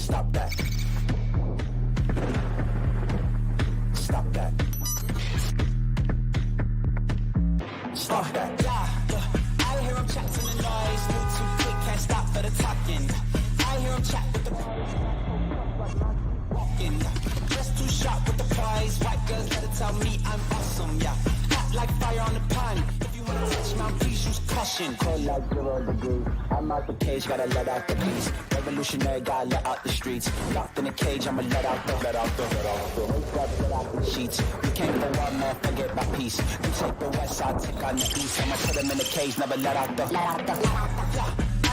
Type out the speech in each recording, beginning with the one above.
Stop that. Stop that. Stop that. I hear him chat to the noise. Move too quick, can't stop for the talking. I hear him chat with the walking. Just too sharp with the prize. White girls let it tell me I'm awesome, yeah. Hot like fire on the pan. If you wanna touch my please use caution. Cold like 0 degrees. I'm out the cage, gotta let out the beast. Revolutionary, gotta let out the streets. Locked in a cage, I'ma let out the sheets. You can't go on, man, forget my peace. You take the west, I'll take on the east. I'ma put him in the cage, never let out the. I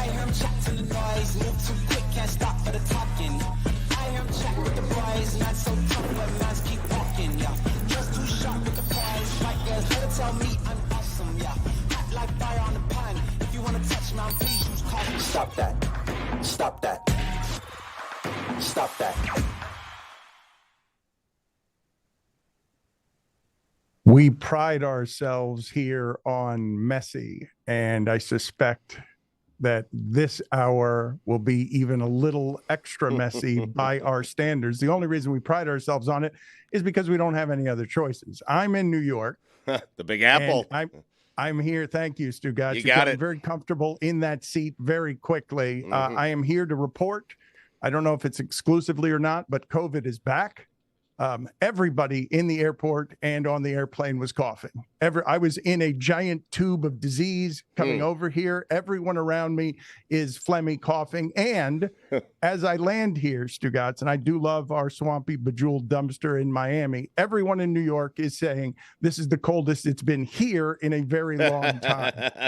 hear him chat to the noise. Move too quick, can't stop for the talking. I hear him chat with the boys. Man so tough, but mans keep walking, yeah. Just too sharp with the prize. White girls, let it tell me I'm awesome, yeah. Hot like fire on the pan. If you wanna touch my please use caution. Stop that. Stop that. Stop that. We pride ourselves here on messy, and I suspect that this hour will be even a little extra messy by our standards. The only reason we pride ourselves on it is because we don't have any other choices. I'm in New York. The Big Apple. I'm here. Thank you, Stugotz. You got it. Very comfortable in that seat very quickly. I am here to report. I don't know if it's exclusively or not, but COVID is back. Everybody in the airport and on the airplane was coughing. I was in a giant tube of disease coming over here. Everyone around me is phlegmy coughing. And as I land here, Stugotz, and I do love our swampy, bejeweled dumpster in Miami, everyone in New York is saying this is the coldest it's been here in a very long time.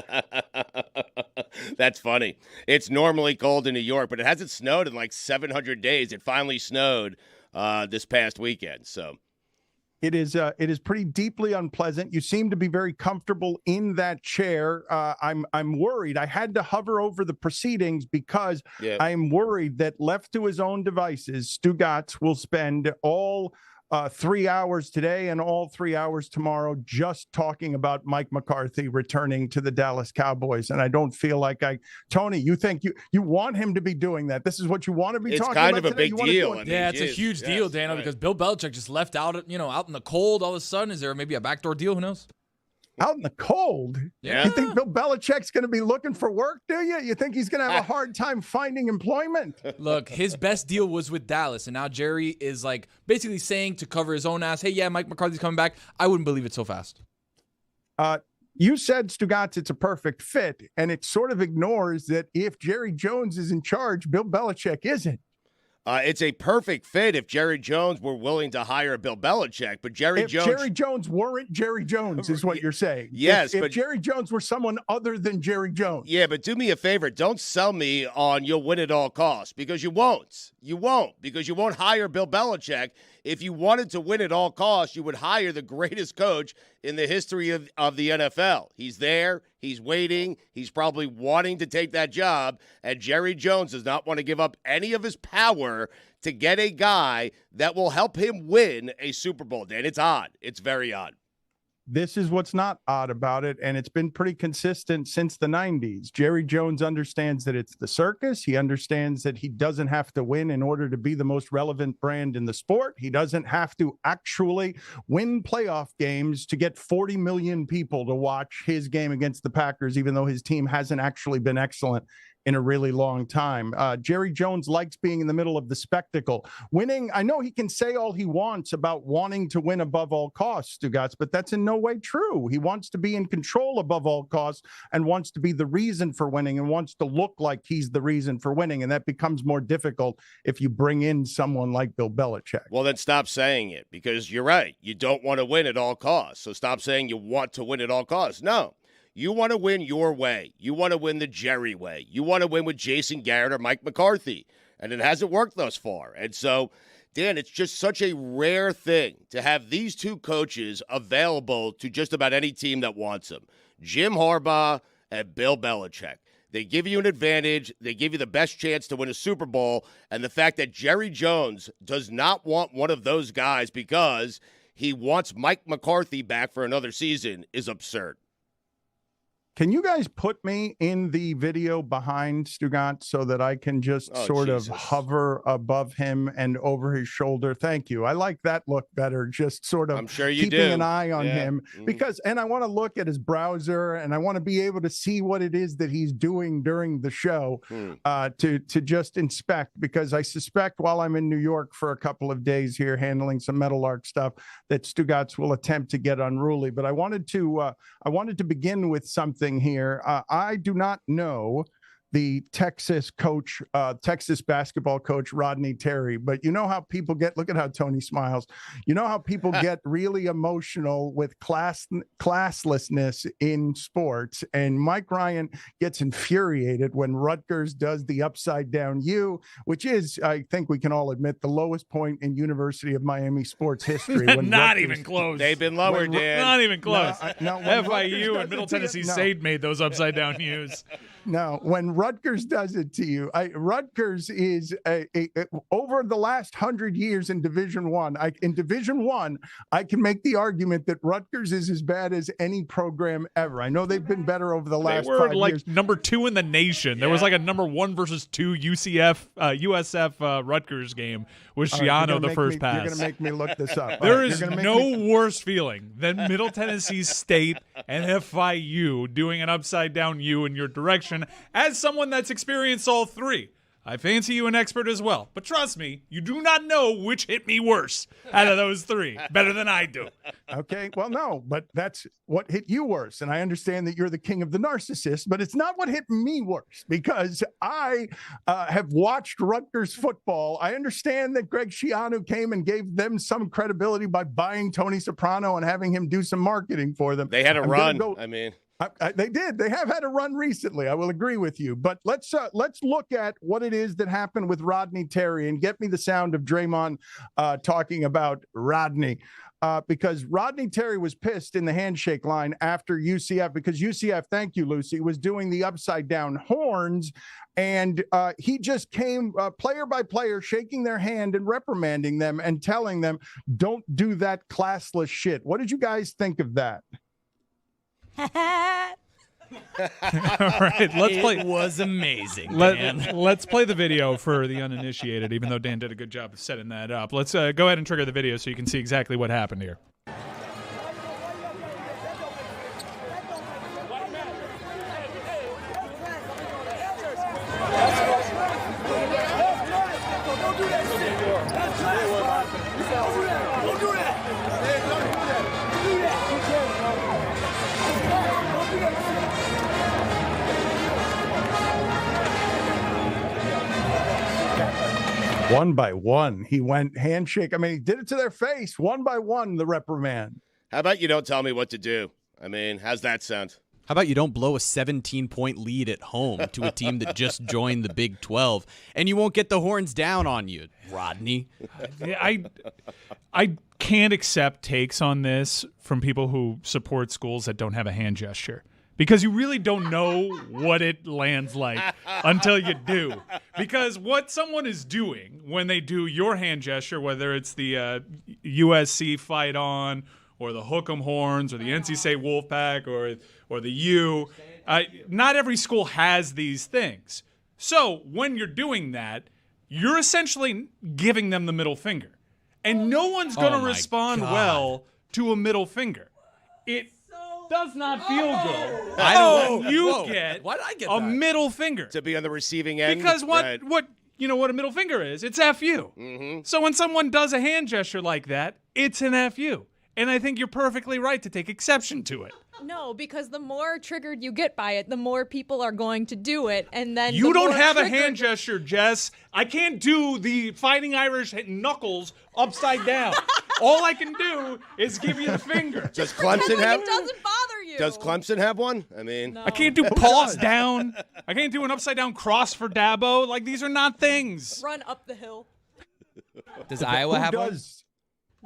That's funny. It's normally cold in New York, but it hasn't snowed in like 700 days. It finally snowed this past weekend. So it is pretty deeply unpleasant. You seem to be very comfortable in that chair. I'm worried. I had to hover over the proceedings because I'm worried that left to his own devices, Stugotz will spend all 3 hours today and all 3 hours tomorrow just talking about Mike McCarthy returning to the Dallas Cowboys. And I don't feel like Tony, you think you want him to be doing that? This is what you want to be talking about? It's kind of a big deal. I mean, yeah, it's a huge deal, Daniel, because Bill Belichick just left out in the cold all of a sudden. Is there maybe a backdoor deal? Who knows? Out in the cold? Yeah. You think Bill Belichick's going to be looking for work, do you? You think he's going to have a hard time finding employment? Look, his best deal was with Dallas, and now Jerry is like basically saying to cover his own ass, hey, yeah, Mike McCarthy's coming back. I wouldn't believe it so fast. You said, Stugotz, it's a perfect fit, and it sort of ignores that if Jerry Jones is in charge, Bill Belichick isn't. It's a perfect fit if Jerry Jones were willing to hire Bill Belichick, but Jerry Jones weren't Jerry Jones, is what you're saying. Yes, if Jerry Jones were someone other than Jerry Jones. Yeah, but do me a favor. Don't sell me on you'll win at all costs, because you won't. You won't, because you won't hire Bill Belichick. If you wanted to win at all costs, you would hire the greatest coach in the history of the NFL. He's there. He's waiting. He's probably wanting to take that job. And Jerry Jones does not want to give up any of his power to get a guy that will help him win a Super Bowl. Dan, it's odd. It's very odd. This is what's not odd about it, and it's been pretty consistent since the 90s. Jerry Jones understands that it's the circus. He understands that he doesn't have to win in order to be the most relevant brand in the sport. He doesn't have to actually win playoff games to get 40 million people to watch his game against the Packers, even though his team hasn't actually been excellent in a really long time. Jerry Jones likes being in the middle of the spectacle. Winning, I know he can say all he wants about wanting to win above all costs, Stugotz, but that's in no way true. He wants to be in control above all costs and wants to be the reason for winning and wants to look like he's the reason for winning, and that becomes more difficult if you bring in someone like Bill Belichick. Well, then stop saying it, because you're right. You don't want to win at all costs, so stop saying you want to win at all costs. No. You want to win your way. You want to win the Jerry way. You want to win with Jason Garrett or Mike McCarthy. And it hasn't worked thus far. And so, Dan, it's just such a rare thing to have these two coaches available to just about any team that wants them. Jim Harbaugh and Bill Belichick. They give you an advantage. They give you the best chance to win a Super Bowl. And the fact that Jerry Jones does not want one of those guys because he wants Mike McCarthy back for another season is absurd. Can you guys put me in the video behind Stugotz so that I can just sort of hover above him and over his shoulder? Thank you. I like that look better. Just sort of keeping an eye on him because, and I want to look at his browser and I want to be able to see what it is that he's doing during the show to just inspect, because I suspect while I'm in New York for a couple of days here handling some Metal Arc stuff that Stugotz will attempt to get unruly. But I wanted to begin with something here. I do not know the Texas basketball coach, Rodney Terry. But you know how people get, look at how Tony smiles. You know how people get really emotional with classlessness in sports. And Mike Ryan gets infuriated when Rutgers does the upside down U, which is, I think we can all admit, the lowest point in University of Miami sports history. When Not even close. They've been lower, Dan. Not even close. No, FIU and Middle Tennessee State made those upside down U's. No, when Rutgers does it to you, Rutgers is over the last 100 years in Division One. In Division One, I can make the argument that Rutgers is as bad as any program ever. I know they've been better over the last 5 years. Like number 2 in the nation. There was like a number 1 versus 2 USF Rutgers game with Schiano the first pass. You're going to make me look this up. There is no worse feeling than Middle Tennessee State and FIU doing an upside down U in your direction. As someone that's experienced all three, I fancy you an expert as well. But trust me, you do not know which hit me worse out of those three, better than I do. Okay, well, no, but that's what hit you worse. And I understand that you're the king of the narcissist, but it's not what hit me worse, because I have watched Rutgers football. I understand that Greg Schiano came and gave them some credibility by buying Tony Soprano and having him do some marketing for them. They had a run. They did. They have had a run recently. I will agree with you. But let's look at what it is that happened with Rodney Terry and get me the sound of Draymond talking about Rodney. Because Rodney Terry was pissed in the handshake line after UCF, because UCF, thank you, Lucy, was doing the upside down horns. And he just came player by player, shaking their hand and reprimanding them and telling them, don't do that classless shit. What did you guys think of that? All right, let's play. It was amazing. Let's play the video for the uninitiated, even though Dan did a good job of setting that up. Let's go ahead and trigger the video so you can see exactly what happened here. One by one, he went handshake. I mean, he did it to their face, one by one, the reprimand. How about you don't tell me what to do? I mean, how's that sound? How about you don't blow a 17-point lead at home to a team that just joined the Big 12, and you won't get the horns down on you, Rodney? I can't accept takes on this from people who support schools that don't have a hand gesture, because you really don't know what it lands like until you do. Because what someone is doing when they do your hand gesture, whether it's the USC fight on, or the Hook'em Horns, or the NC State Wolfpack, or the U, not every school has these things. So when you're doing that, you're essentially giving them the middle finger. And no one's going to respond well to a middle finger. It does not feel good. Get why did I get a that? Middle finger To be on the receiving end? because what Right. you know what a middle finger is? It's FU. Mm-hmm. So when someone does a hand gesture like that, it's an FU. And I think you're perfectly right to take exception to it. No, because the more triggered you get by it, the more people are going to do it, and then You don't have a hand gesture, Jess. I can't do the Fighting Irish knuckles upside down. All I can do is give you the finger. Does Clemson have? It doesn't bother you. Does Clemson have one? I mean, No. I can't do paws down. I can't do an upside down cross for Dabo. Like, these are not things. Run up the hill. Does Iowa have one?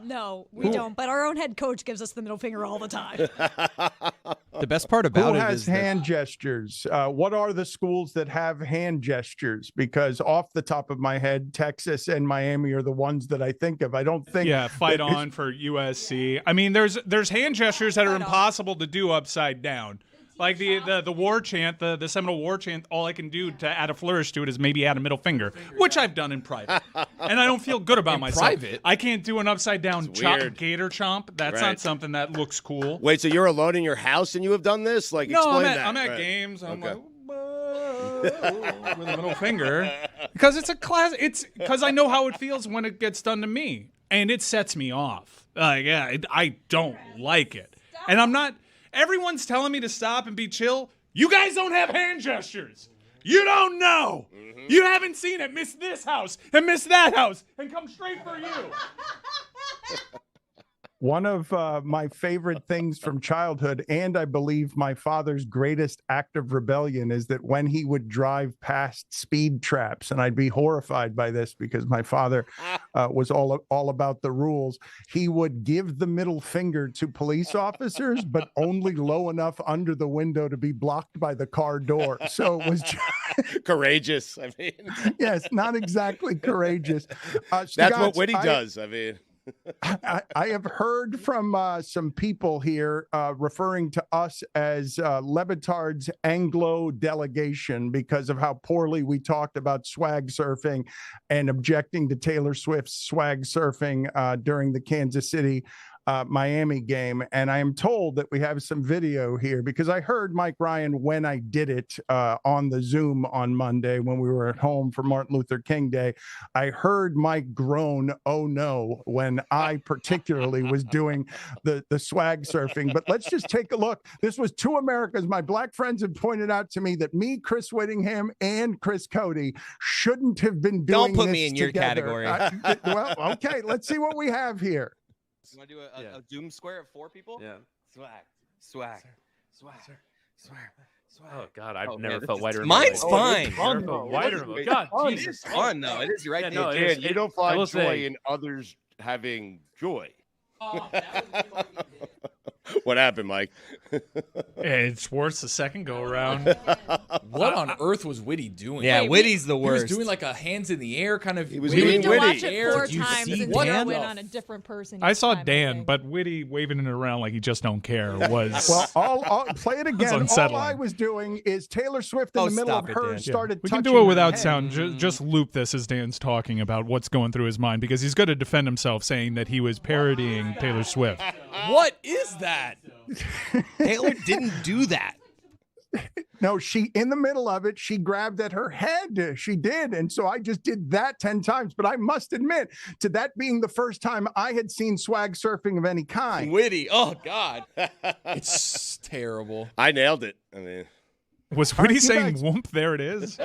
No, we don't. But our own head coach gives us the middle finger all the time. The best part about Who it has is that hand gestures? What are the schools that have hand gestures? Because off the top of my head, Texas and Miami are the ones that I think of. I don't think. Yeah, fight on for USC. I mean, there's hand gestures that are Fight on. impossible to do upside down. Like the war chant, the Seminole war chant, all I can do to add a flourish to it is maybe add a middle finger, which I've done in private. And I don't feel good about myself. Private? I can't do an upside down weird. gator chomp. That's not something that looks cool. Wait, so you're alone in your house and you have done this? Like, No, explain that. I'm at Right. games. I'm Okay. like, whoa, with a middle finger. Because it's a class. It's because I know how it feels when it gets done to me. And it sets me off. I don't like it. And I'm not. Everyone's telling me to stop and be chill. You guys don't have hand gestures. You don't know. You haven't seen it. Miss this house and miss that house and come straight for you. One of my favorite things from childhood, and I believe my father's greatest act of rebellion, is that when he would drive past speed traps, and I'd be horrified by this because my father was all about the rules, he would give the middle finger to police officers, but only low enough under the window to be blocked by the car door. So it was Courageous. I mean, yes, not exactly courageous. that's Stugotz, what Whitty does. I mean, I have heard from some people here referring to us as Le Batard's Anglo delegation because of how poorly we talked about swag surfing and objecting to Taylor Swift's swag surfing during the Kansas City Miami game. And I am told that we have some video here because I heard Mike Ryan when I did it on the Zoom on Monday when we were at home for Martin Luther King Day. I heard Mike groan, "Oh no," when I particularly was doing the swag surfing. But let's just take a look. This was two Americas. My black friends have pointed out to me that me, Chris Whittingham, and Chris Cody shouldn't have been doing Don't put this me in your together. category. Well, okay, let's see what we have here. You want to do a doom square of 4 people? Yeah. Swag. Oh God, I've Oh, never man, felt this whiter. is- in my Mine's life. fine. Never felt whiter. in my- God, It Jesus. is fun though. It is. You're right. Yeah, Dan. no, Dan, you don't I find will joy say- in others having joy. What happened, Mike? It's worse the second go around. What on earth was Whitty doing? Yeah, Wait, Whitty's the He was worst. doing like a hands in the air kind of. He was We being need to witty. watch it 4 Did you times see and Dan? zero in on a different person. I each saw time, Dan, think. but Whitty waving it around like he just don't care was. Well, all play it again. All unsettling. I was doing is Taylor Swift in Oh, the middle stop of it, hers Dan. started we can touching do it her without head. sound. Just loop this as Dan's talking about what's going through his mind because he's going to defend himself saying that he was parodying Taylor Swift. What is that? Taylor didn't do that. No, she in the middle of it, she grabbed at her head. She did. And so I just did that 10 times. But I must admit to that being the first time I had seen swag surfing of any kind. Whitty. Oh God. It's terrible. I nailed it. I mean, Was right, Whitty you saying guys- whoomp? There it is.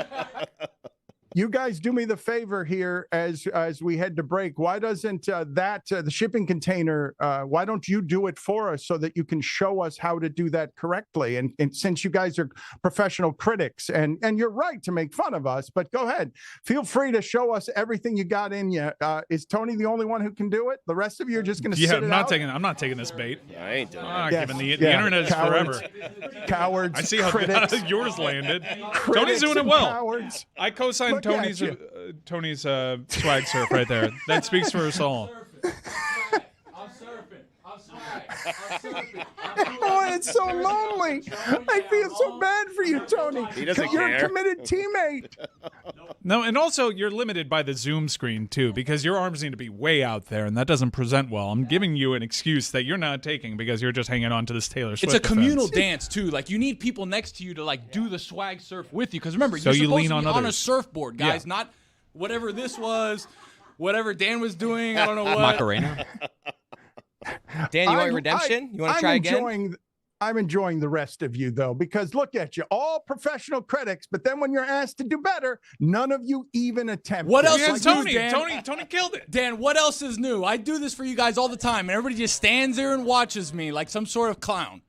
You guys do me the favor here as we head to break. Why doesn't the shipping container, why don't you do it for us so that you can show us how to do that correctly? And since you guys are professional critics and you're right to make fun of us, but go ahead. Feel free to show us everything you got in you. Is Tony the only one who can do it? The rest of you are just going to Yeah, sit I'm not taking this bait. I ain't doing I'm it. not Yes, giving the yeah, internet is cowards. forever. Cowards. I see how critics, yours landed. Tony's critics doing it and well. Cowards. I co-signed Look at Tony's swag surf right there. That speaks for us all. Oh, it's so lonely. I feel so bad for you, Tony. He doesn't You're a care. committed teammate. No, and also you're limited by the Zoom screen too, because your arms need to be way out there, and that doesn't present well. I'm giving you an excuse that you're not taking because you're just hanging on to this Taylor Swift. It's a communal defense. dance too. Like you need people next to you to like do the swag surf with you. Because remember, So you're you supposed lean to be on on a others. surfboard, guys. Yeah. Not whatever this was, whatever Dan was doing. I don't know what. Macarena. Dan, you want redemption? You want to try again? I'm enjoying the rest of you, though, because look at you, all professional critics, but then when you're asked to do better, none of you even attempt. What it. else Yeah, is Tony, new, Dan? Tony killed it. Dan, what else is new? I do this for you guys all the time, and everybody just stands there and watches me like some sort of clown.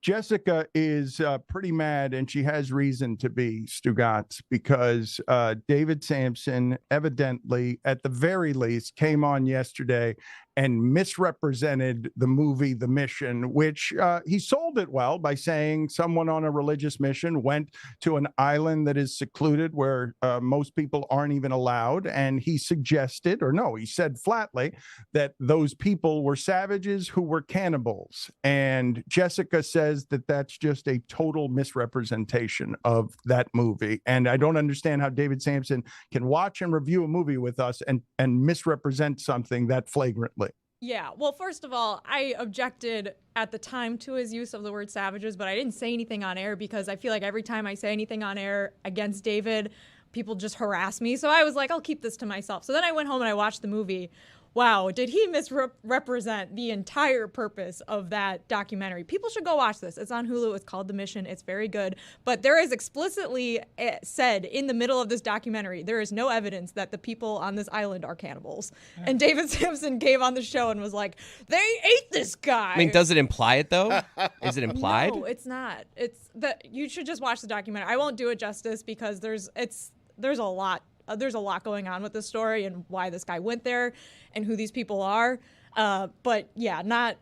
Jessica is pretty mad, and she has reason to be, Stugotz, because David Sampson evidently, at the very least, came on yesterday and misrepresented the movie The Mission, which he sold it well by saying someone on a religious mission went to an island that is secluded where most people aren't even allowed. And he suggested, or no, he said flatly that those people were savages who were cannibals. And Jessica says that that's just a total misrepresentation of that movie. And I don't understand how David Sampson can watch and review a movie with us and misrepresent something that flagrantly. Yeah, well, first of all, I objected at the time to his use of the word savages, but I didn't say anything on air because I feel like every time I say anything on air against David, people just harass me. So I was like, I'll keep this to myself. So then I went home and I watched the movie. Wow, did he misrepresent the entire purpose of that documentary? People should go watch this. It's on Hulu. It's called The Mission. It's very good. But there is explicitly said in the middle of this documentary, there is no evidence that the people on this island are cannibals. And David Sampson came on the show and was like, they ate this guy. I mean, does it imply it, though? Is it implied? No, it's not. It's that you should just watch the documentary. I won't do it justice because there's a lot. There's a lot going on with this story and why this guy went there and who these people are. But yeah, not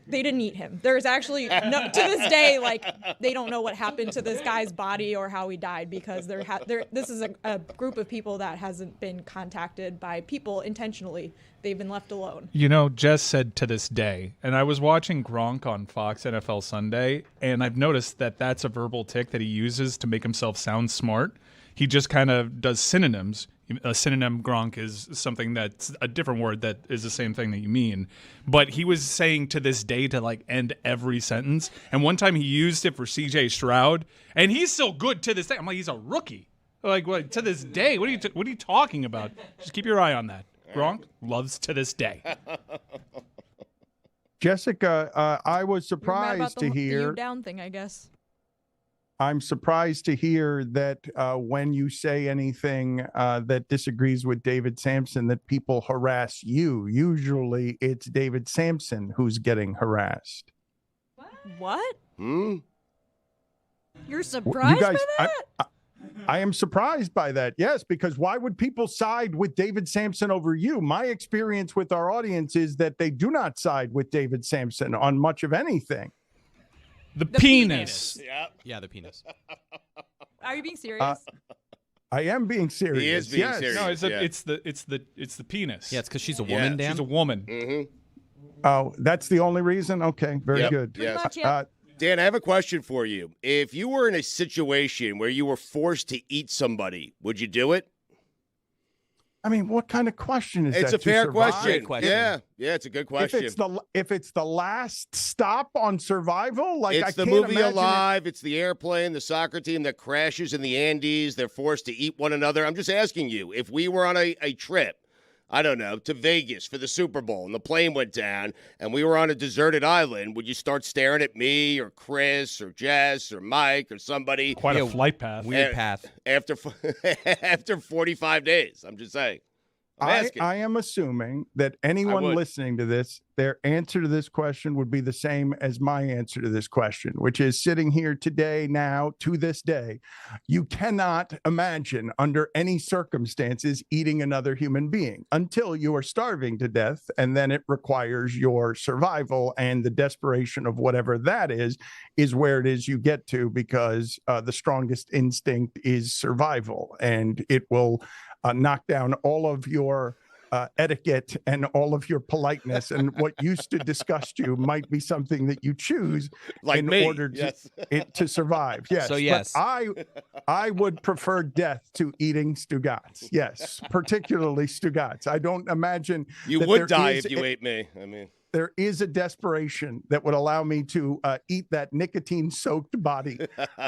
they didn't eat him. There's actually to this day, like, they don't know what happened to this guy's body or how he died because this is a group of people that hasn't been contacted by people intentionally. They've been left alone. You know, Jess said to this day, and I was watching Gronk on Fox NFL Sunday, and I've noticed that that's a verbal tick that he uses to make himself sound smart. He just kind of does synonyms. A synonym, Gronk, is something that's a different word that is the same thing that you mean. But he was saying to this day to like end every sentence. And one time he used it for CJ Stroud, and he's still good to this day. I'm like, he's a rookie. Like, what, to this day? What are you talking about? Just keep your eye on that. Gronk loves to this day. Jessica, I was You're mad about surprised to the hear. you down thing, I guess. I'm surprised to hear that when you say anything that disagrees with David Sampson, that people harass you. Usually it's David Sampson who's getting harassed. What? Hmm? You're surprised You guys, by that? I am surprised by that. Yes, because why would people side with David Sampson over you? My experience with our audience is that they do not side with David Sampson on much of anything. The penis. Yeah. Yeah, the penis. Are you being serious? I am being serious. He is being yes. serious. No, Yeah. it's the penis. Yeah, it's because she's a woman, Dan. She's a woman. Mm-hmm. Oh, that's the only reason? Okay, very Yep. good. Pretty Yes. much, yeah. Dan, I have a question for you. If you were in a situation where you were forced to eat somebody, would you do it? I mean, what kind of question is It's that? a fair To survive? question. Great question. Yeah, it's a good question. If it's the last stop on survival, like I It's the can't movie imagine Alive. It's the airplane, the soccer team that crashes in the Andes. They're forced to eat one another. I'm just asking you, if we were on a trip, I don't know, to Vegas for the Super Bowl and the plane went down and we were on a deserted island, would you start staring at me or Chris or Jess or Mike or somebody Quite a flight path. Weird path. after 45 days? I'm just saying. I'm asking. I am assuming that anyone would. listening to this, their answer to this question would be the same as my answer to this question, which is sitting here today, now, to this day, you cannot imagine under any circumstances eating another human being until you are starving to death. And then it requires your survival, and the desperation of whatever that is where it is you get to, because the strongest instinct is survival, and it will knock down all of your etiquette and all of your politeness, and what used to disgust you might be something that you choose Like in me, order yes. to survive. Yes. So, But yes. I would prefer death to eating Stugotz. Yes, particularly Stugotz. I don't imagine You that would there die is if you ate me. I mean, there is a desperation that would allow me to eat that nicotine-soaked body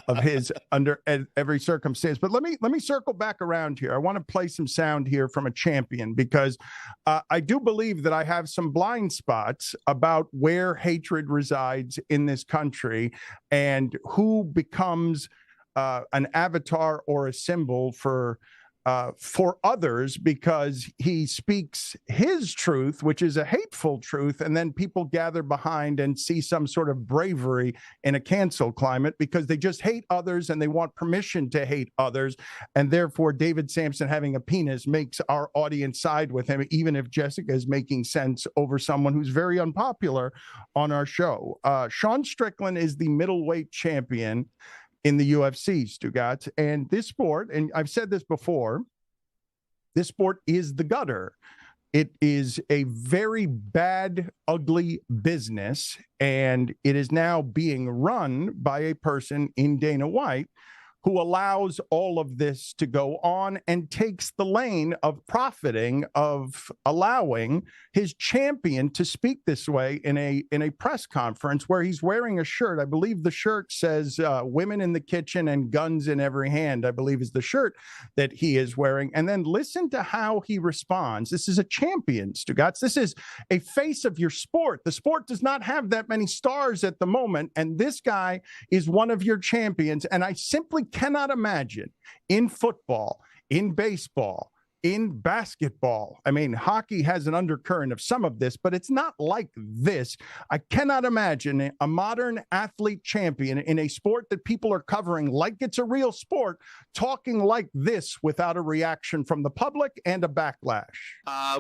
of his under every circumstance. But let me circle back around here. I want to play some sound here from a champion, because I do believe that I have some blind spots about where hatred resides in this country and who becomes an avatar or a symbol for for others because he speaks his truth, which is a hateful truth, and then people gather behind and see some sort of bravery in a cancel climate because they just hate others and they want permission to hate others. And therefore, David Sampson having a penis makes our audience side with him, even if Jessica is making sense over someone who's very unpopular on our show. Sean Strickland is the middleweight champion in the UFC, Stugotz. And this sport, and I've said this before, this sport is the gutter. It is a very bad, ugly business, and it is now being run by a person in Dana White who allows all of this to go on and takes the lane of profiting, of allowing his champion to speak this way in a press conference where he's wearing a shirt. I believe the shirt says women in the kitchen and guns in every hand, I believe is the shirt that he is wearing. And then listen to how he responds. This is a champion, Stugotz. This is a face of your sport. The sport does not have that many stars at the moment, and this guy is one of your champions. And I simply cannot imagine in football, in baseball, in basketball. I mean, hockey has an undercurrent of some of this, but it's not like this. I cannot imagine a modern athlete champion in a sport that people are covering like it's a real sport, talking like this without a reaction from the public and a backlash.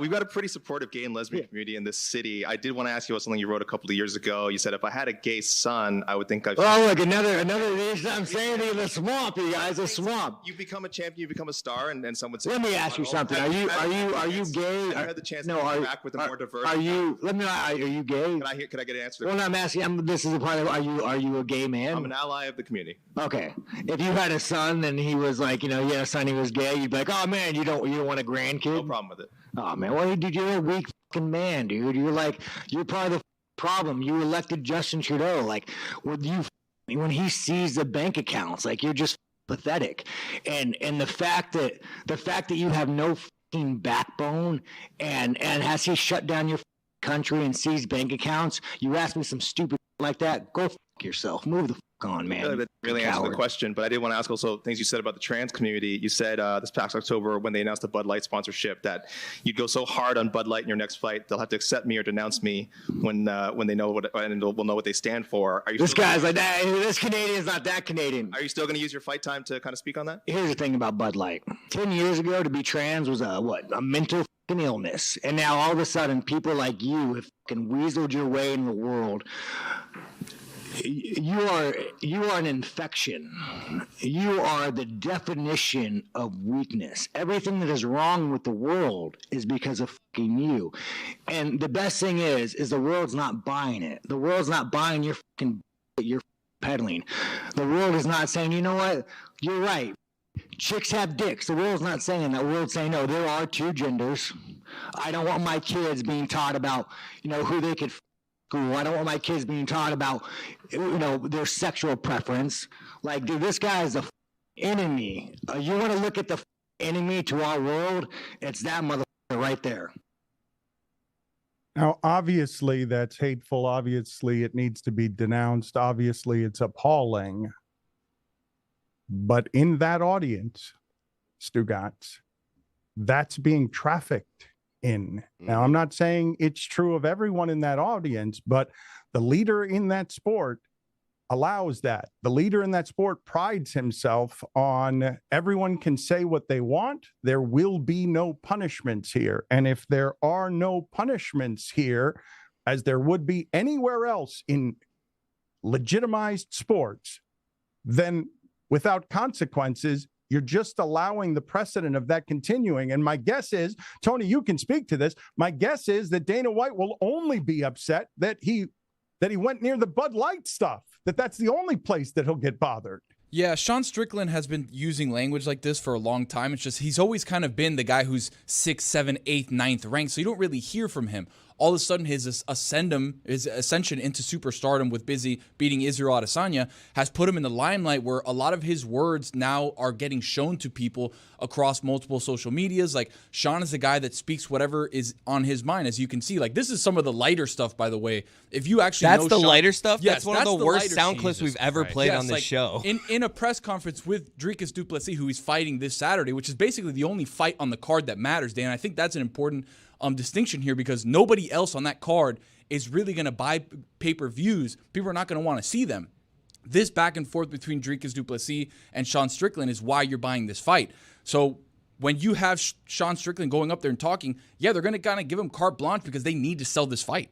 We've got a pretty supportive gay and lesbian community in this city. I did want to ask you about something you wrote a couple of years ago. You said, if I had a gay son, I would think I'd... Oh, look, another reason I'm saying in the swamp, you guys, a swamp. You become a champion, you become a star, and some would say... Let me ask you something. Are you gay? Have you had the chance to interact with a more diverse... Are you gay? Could I get an answer? Well, I'm asking, this is a part of, are you a gay man? I'm an ally of the community. Okay. If you had a son and he was like, you had a son, he was gay, you'd be like, oh man, you don't want a grandkid? No problem with it. Oh man, well, dude, you're a weak fucking man, dude. You're part of the problem. You elected Justin Trudeau. Like, when he sees the bank accounts, like, you're just pathetic. And the fact that you have no fucking backbone, and has he shut down your country and seized bank accounts? You ask me some stupid like that, go fuck yourself. Move the fuck on, man. That really answered the question, but I did want to ask also things you said about the trans community. You said this past October when they announced the Bud Light sponsorship that you'd go so hard on Bud Light in your next fight, they'll have to accept me or denounce me when they know what, and will know what they stand for. This guy's like that. This Canadian's not that Canadian. Are you still going to use your fight time to kind of speak on that? Here's the thing about Bud Light. 10 years ago, to be trans was a mental illness, and now all of a sudden, people like you have fucking weaseled your way in the world. You are an infection. You are the definition of weakness. Everything that is wrong with the world is because of fucking you. And the best thing is the world's not buying it. The world's not buying your fucking you're peddling. The world is not saying, you know what? You're right. Chicks have dicks. The world's not saying that. The world's saying, no, there are two genders. I don't want my kids being taught about, who they could school. I don't want my kids being taught about, their sexual preference. Like, dude, this guy is the enemy. You want to look at the enemy to our world? It's that motherfucker right there. Now, obviously, that's hateful. Obviously, it needs to be denounced. Obviously, it's appalling. But in that audience, Stugotz, that's being trafficked in. Now, I'm not saying it's true of everyone in that audience, but the leader in that sport allows that. The leader in that sport prides himself on everyone can say what they want. There will be no punishments here. And if there are no punishments here, as there would be anywhere else in legitimized sports, then without consequences, you're just allowing the precedent of that continuing. And my guess is, Tony, you can speak to this. My guess is that Dana White will only be upset that he went near the Bud Light stuff, that's the only place that he'll get bothered. Yeah, Sean Strickland has been using language like this for a long time. It's just he's always kind of been the guy who's 6th, 7th, 8th, 9th ranked, so you don't really hear from him. all of a sudden his ascension into superstardom with beating Israel Adesanya has put him in the limelight where a lot of his words now are getting shown to people across multiple social medias. Like, Sean is the guy that speaks whatever is on his mind, as you can see. Like, this is some of the lighter stuff, by the way. If you actually That's know the Sean, lighter stuff? Yes, that's one of the worst sound clips we've ever played on this show. In a press conference with Strickland du Plessis, who he's fighting this Saturday, which is basically the only fight on the card that matters, Dan. I think that's an important distinction here, because nobody else on that card is really going to buy pay-per-views. People are not going to want to see them. This back and forth between Strickland du Plessis and Sean Strickland is why you're buying this fight. So when you have Sean Strickland going up there and talking, yeah, they're going to kind of give him carte blanche because they need to sell this fight.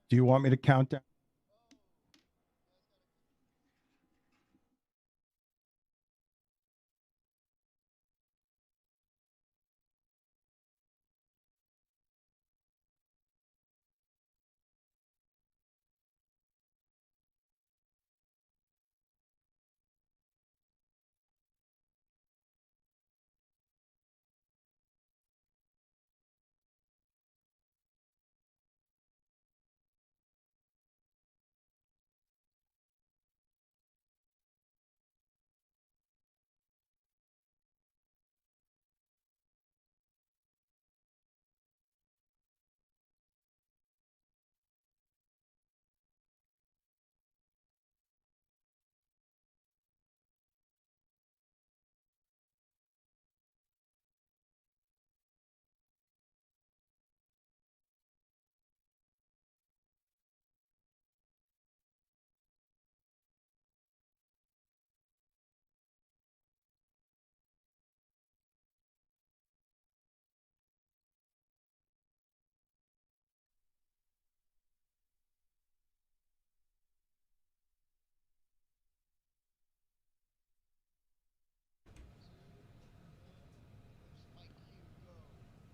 Do you want me to count down?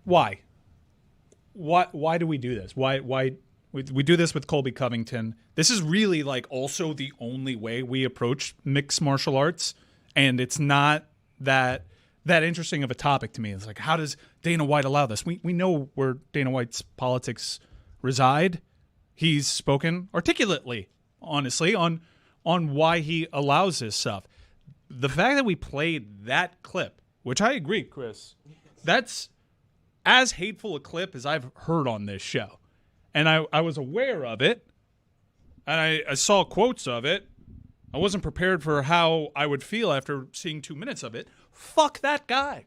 Why? Why do we do this? Why we do this with Colby Covington? This is really like also the only way we approach mixed martial arts, and it's not that interesting of a topic to me. It's like, how does Dana White allow this? We know where Dana White's politics reside. He's spoken articulately, honestly, on why he allows this stuff. The fact that we played that clip, which I agree, Chris, that's as hateful a clip as I've heard on this show. And I was aware of it, and I saw quotes of it. I wasn't prepared for how I would feel after seeing 2 minutes of it. Fuck that guy.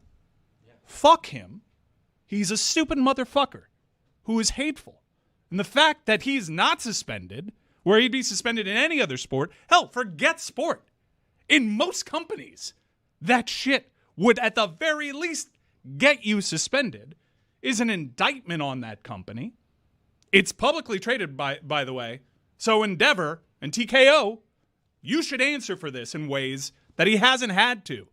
Yeah. Fuck him. He's a stupid motherfucker who is hateful. And the fact that he's not suspended, where he'd be suspended in any other sport, hell, forget sport. In most companies, that shit would at the very least get you suspended, is an indictment on that company. It's publicly traded, by the way. So Endeavor and TKO, you should answer for this in ways that he hasn't had to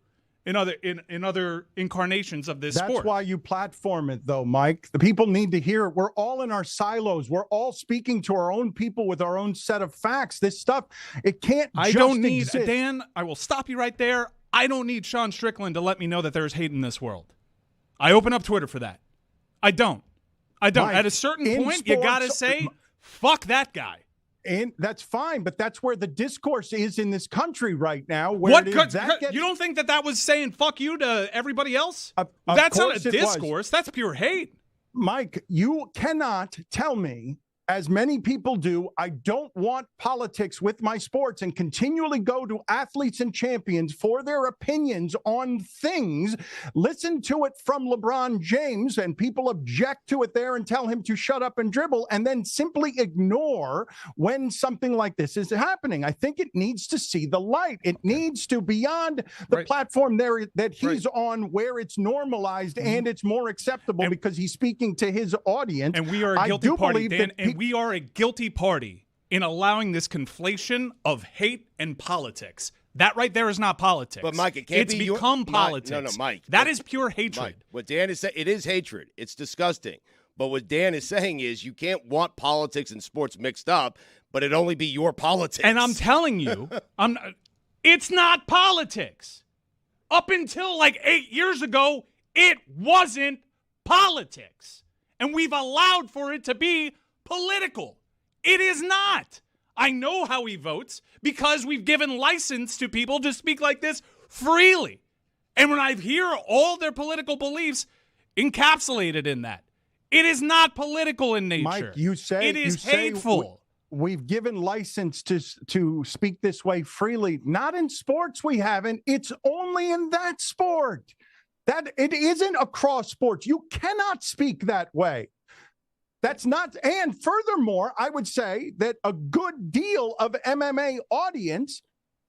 in other incarnations of this sport. That's why you platform it, though, Mike. The people need to hear it. We're all in our silos. We're all speaking to our own people with our own set of facts. This stuff, it can't I just don't need, exist. Dan, I will stop you right there. I don't need Sean Strickland to let me know that there's hate in this world. I open up Twitter for that. I don't. Mike, at a certain point, you got to say, fuck that guy. And that's fine, but that's where the discourse is in this country right now. Where you don't think that was saying fuck you to everybody else? That's not a discourse. That's pure hate. Mike, you cannot tell me, as many people do, I don't want politics with my sports and continually go to athletes and champions for their opinions on things. Listen to it from LeBron James and people object to it there and tell him to shut up and dribble and then simply ignore when something like this is happening. I think it needs to see the light. It needs to, beyond the platform there that he's on, where it's normalized and it's more acceptable because he's speaking to his audience. And we are a guilty party, Dan, we are a guilty party in allowing this conflation of hate and politics. That right there is not politics. But Mike, it can't be become politics. No, Mike. That is pure hatred. Mike, what Dan is saying, it is hatred. It's disgusting. But what Dan is saying is you can't want politics and sports mixed up, but it only be your politics. And I'm telling you, it's not politics. Up until like 8 years ago, it wasn't politics. And we've allowed for it to be political. It is not. I know how he votes because we've given license to people to speak like this freely. And when I hear all their political beliefs encapsulated in that, it is not political in nature. Mike, you say it is hateful. We've given license to speak this way freely. Not in sports we haven't. It's only in that sport. That it isn't across sports. You cannot speak that way. That's not, and furthermore, I would say that a good deal of MMA audience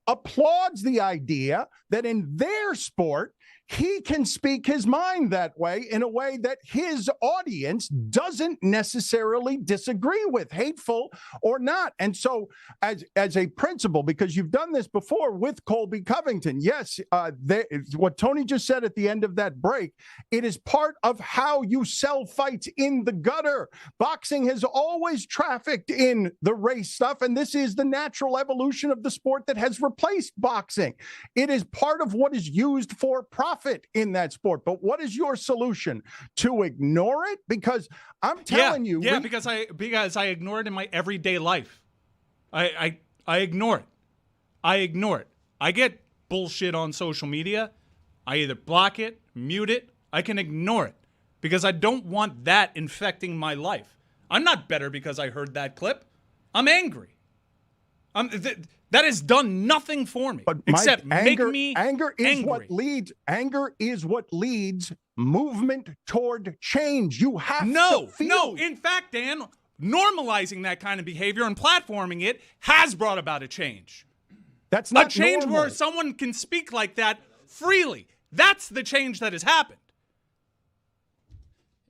applauds the idea that in their sport, he can speak his mind that way in a way that his audience doesn't necessarily disagree with, hateful or not. And so as a principle, because you've done this before with Colby Covington, yes, what Tony just said at the end of that break, it is part of how you sell fights in the gutter. Boxing has always trafficked in the race stuff, and this is the natural evolution of the sport that has replaced boxing. It is part of what is used for profit in that sport. But what is your solution? To ignore it? Because I'm telling you. Yeah, because I ignore it in my everyday life. I ignore it. I ignore it. I get bullshit on social media. I either block it, mute it. I can ignore it because I don't want that infecting my life. I'm not better because I heard that clip. I'm angry. That has done nothing for me except make me angry. Anger is what leads movement toward change. You have to feel. No. In fact, Dan, normalizing that kind of behavior and platforming it has brought about a change. That's not a change normal. Where someone can speak like that freely. That's the change that has happened.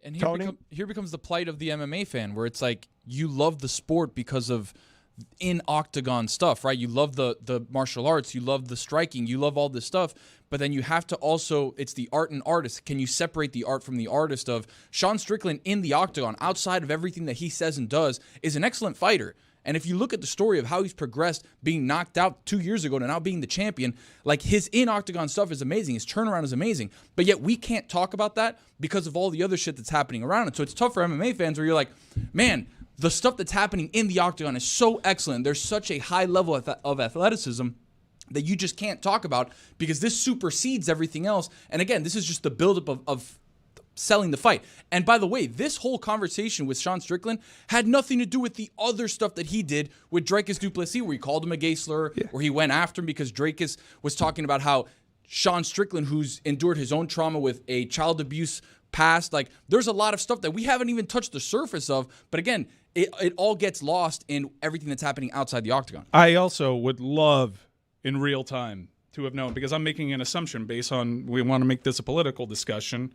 And here becomes the plight of the MMA fan, where it's like you love the sport because of in octagon stuff, right? You love the martial arts, you love the striking, you love all this stuff, but then you have to also, it's the art and artist. Can you separate the art from the artist? Of Sean Strickland in the octagon, outside of everything that he says and does, is an excellent fighter. And if you look at the story of how he's progressed, being knocked out 2 years ago to now being the champion, like his in-octagon stuff is amazing. His turnaround is amazing. But yet we can't talk about that because of all the other shit that's happening around it. So it's tough for MMA fans where you're like, man, the stuff that's happening in the octagon is so excellent. There's such a high level of athleticism that you just can't talk about because this supersedes everything else. And again, this is just the buildup of selling the fight. And by the way, this whole conversation with Sean Strickland had nothing to do with the other stuff that he did with Dricus du Plessis, where he called him a gay slur, where he went after him because Dricus was talking about how Sean Strickland, who's endured his own trauma with a child abuse past, like there's a lot of stuff that we haven't even touched the surface of. But again, it all gets lost in everything that's happening outside the octagon. I also would love in real time to have known, because I'm making an assumption based on we want to make this a political discussion.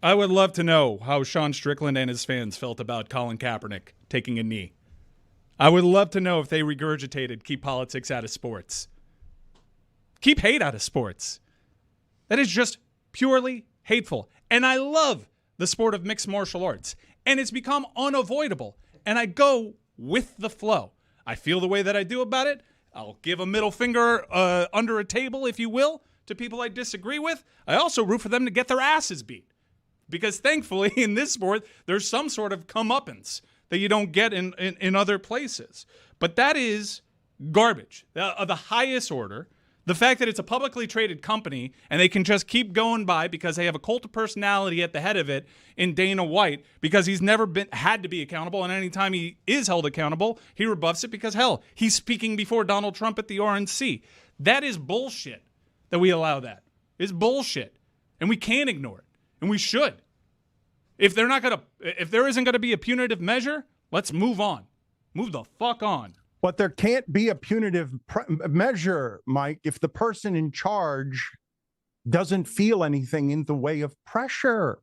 I would love to know how Sean Strickland and his fans felt about Colin Kaepernick taking a knee. I would love to know if they regurgitated keep politics out of sports. Keep hate out of sports. That is just purely hateful. And I love the sport of mixed martial arts. And it's become unavoidable. And I go with the flow. I feel the way that I do about it. I'll give a middle finger under a table, if you will, to people I disagree with. I also root for them to get their asses beat. because thankfully in this sport, there's some sort of comeuppance that you don't get in other places. But that is garbage of the highest order. The fact that it's a publicly traded company and they can just keep going by because they have a cult of personality at the head of it in Dana White, because he's never had to be accountable, and anytime he is held accountable, he rebuffs it because, hell, he's speaking before Donald Trump at the RNC. That is bullshit that we allow that. It's bullshit. And we can't ignore it. And we should. If there isn't going to be a punitive measure, let's move on. Move the fuck on. But there can't be a punitive measure, Mike, if the person in charge doesn't feel anything in the way of pressure.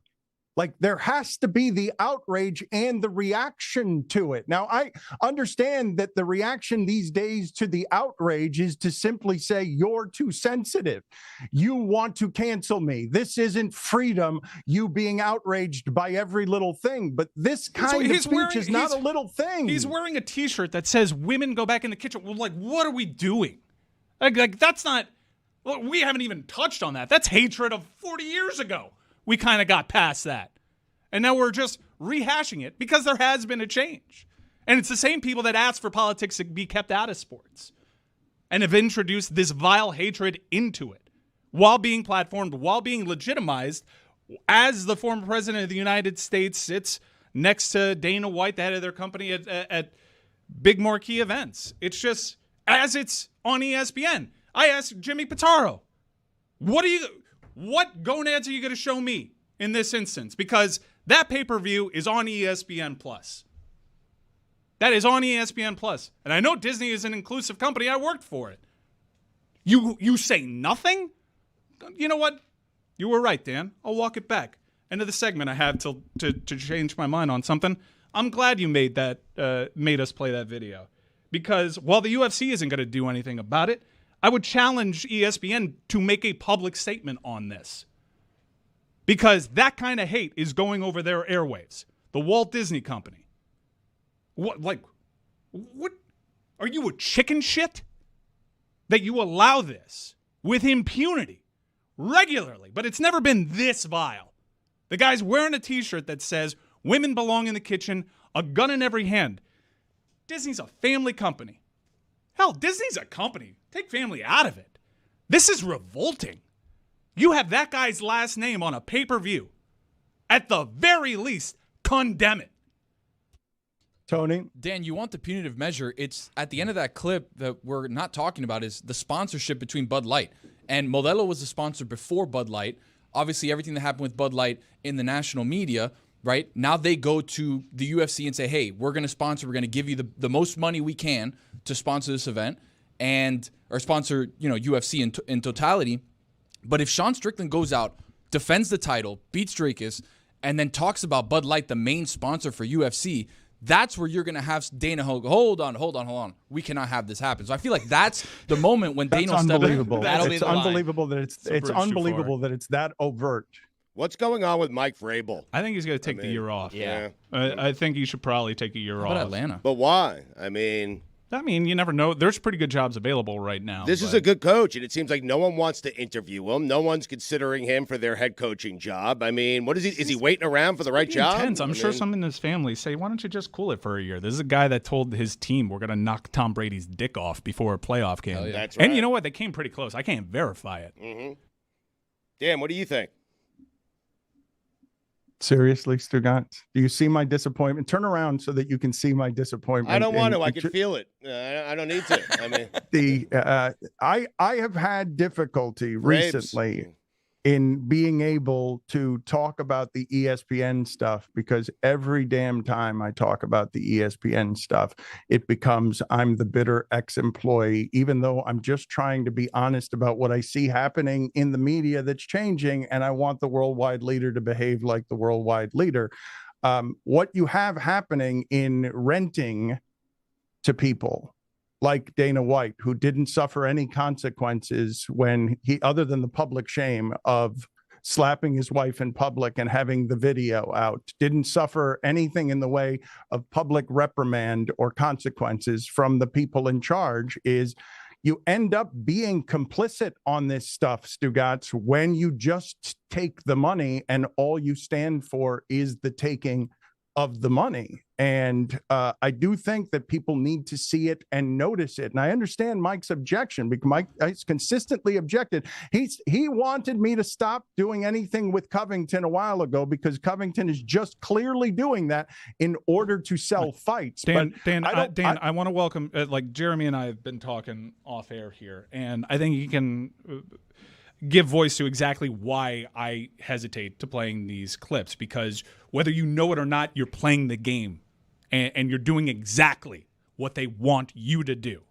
Like, there has to be the outrage and the reaction to it. Now, I understand that the reaction these days to the outrage is to simply say, you're too sensitive. You want to cancel me. This isn't freedom, you being outraged by every little thing. But this kind of speech is not a little thing. He's wearing a T-shirt that says, women go back in the kitchen. Well, like, what are we doing? Like that's not, well, we haven't even touched on that. That's hatred of 40 years ago. We kind of got past that. And now we're just rehashing it because there has been a change. And it's the same people that asked for politics to be kept out of sports and have introduced this vile hatred into it while being platformed, while being legitimized, as the former president of the United States sits next to Dana White, the head of their company, at big marquee events. It's just, as it's on ESPN. I asked Jimmy Pitaro, what gonads are you going to show me in this instance? Because that pay-per-view is on ESPN+. That is on ESPN+. And I know Disney is an inclusive company. I worked for it. You say nothing? You know what? You were right, Dan. I'll walk it back. End of the segment. I have to change my mind on something. I'm glad you made us play that video. Because while the UFC isn't going to do anything about it, I would challenge ESPN to make a public statement on this. Because that kind of hate is going over their airwaves. The Walt Disney Company. What? Are you a chicken shit? That you allow this with impunity regularly. But it's never been this vile. The guy's wearing a T-shirt that says, women belong in the kitchen, a gun in every hand. Disney's a family company. Hell, Disney's a company. Take family out of it. This is revolting. You have that guy's last name on a pay-per-view. At the very least, condemn it. Tony? Dan, you want the punitive measure. It's at the end of that clip that we're not talking about is the sponsorship between Bud Light. And Modelo was the sponsor before Bud Light. Obviously, everything that happened with Bud Light in the national media, right? Now they go to the UFC and say, hey, we're going to give you the most money we can to sponsor this event or sponsor, UFC in totality. But if Sean Strickland goes out, defends the title, beats Dricus, and then talks about Bud Light, the main sponsor for UFC, that's where you're going to have Dana go, hold on. We cannot have this happen. So I feel like that's the moment when Dana will step in. It's unbelievable that it's unbelievable that it's that overt. What's going on with Mike Vrabel? I think he's going to take the year off. Yeah. I think he should probably take a year off. How about Atlanta? But why? You never know. There's pretty good jobs available right now. This is a good coach, and it seems like no one wants to interview him. No one's considering him for their head coaching job. What is he? Is he waiting around for the right job? Intense. I'm sure some in his family say, why don't you just cool it for a year? This is a guy that told his team we're going to knock Tom Brady's dick off before a playoff game. Yeah. That's right. And you know what? They came pretty close. I can't verify it. Mm-hmm. Dan, what do you think? Seriously, Stugotz? Do you see my disappointment? Turn around so that you can see my disappointment. I don't want to. I can feel it. I don't need to. I have had difficulty recently in being able to talk about the ESPN stuff, because every damn time I talk about the ESPN stuff, it becomes I'm the bitter ex-employee, even though I'm just trying to be honest about what I see happening in the media that's changing, and I want the worldwide leader to behave like the worldwide leader. What you have happening in renting to people like Dana White, who didn't suffer any consequences when he, other than the public shame of slapping his wife in public and having the video out, didn't suffer anything in the way of public reprimand or consequences from the people in charge, is you end up being complicit on this stuff, Stugotz, when you just take the money and all you stand for is the taking of the money. And I do think that people need to see it and notice it. And I understand Mike's objection, because Mike has consistently objected. He wanted me to stop doing anything with Covington a while ago, because Covington is just clearly doing that in order to sell fights. Dan, but I want to welcome, like Jeremy and I have been talking off air here, and I think he can give voice to exactly why I hesitate to playing these clips, because whether you know it or not, you're playing the game, and you're doing exactly what they want you to do.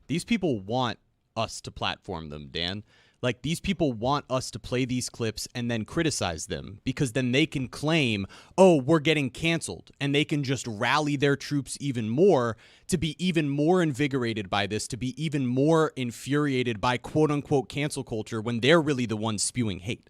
These people want us to platform them, Dan. Like, these people want us to play these clips and then criticize them, because then they can claim, oh, we're getting canceled, and they can just rally their troops even more to be even more invigorated by this, to be even more infuriated by quote-unquote cancel culture, when they're really the ones spewing hate.